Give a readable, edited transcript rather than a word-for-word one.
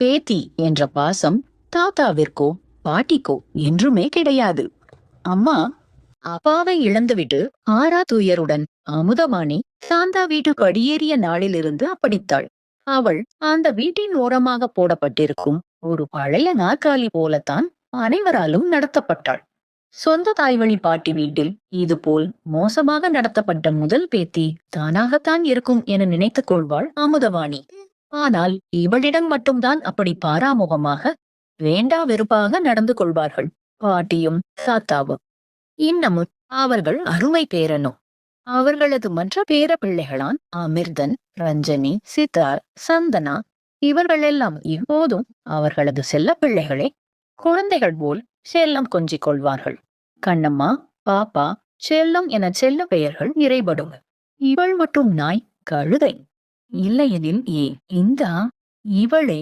பேத்தி என்ற பாசம் தாத்தாவிற்கோ பாட்டிக்கோ என்றுமே கிடையாது. அம்மா அப்பாவை இழந்துவிட்டு ஆறா துயருடன் அமுதவாணி சாந்தா வீட்டு படியேறிய நாளிலிருந்து அப்படித்தாள். அவள் அந்த வீட்டின் ஓரமாக போடப்பட்டிருக்கும் ஒரு பழைய நாற்காலி போலத்தான் அனைவராலும் நடத்தப்பட்டாள். சொந்த தாய்வழி பாட்டி வீட்டில் இதுபோல் மோசமாக நடத்தப்பட்ட முதல் பேத்தி தானாகத்தான் இருக்கும் என நினைத்துக் கொள்வாள் அமுதவாணி. ஆனால் இவளிடம் மட்டும்தான் அப்படி பாராமுகமாக வேண்டா வெறுப்பாக நடந்து கொள்வார்கள் பாட்டியும் தாத்தாவும். இன்னமும் அவர்கள் அருமை பேரனும். அவர்களது மற்ற பேர பிள்ளைகளான் அமிர்தன், ரஞ்சனி, சித்தார், சந்தனா இவர்களெல்லாம் இப்போதும் அவர்களது செல்ல பிள்ளைகளே. குழந்தைகள் போல் செல்லம் கொஞ்சிக் கொள்வார்கள். கண்ணம்மா, பாப்பா, செல்லம் என செல்ல பெயர்கள் இறைபடும். இவள் மட்டும் நாய், கழுதை. இல்லையெனில் இந்தா இவளே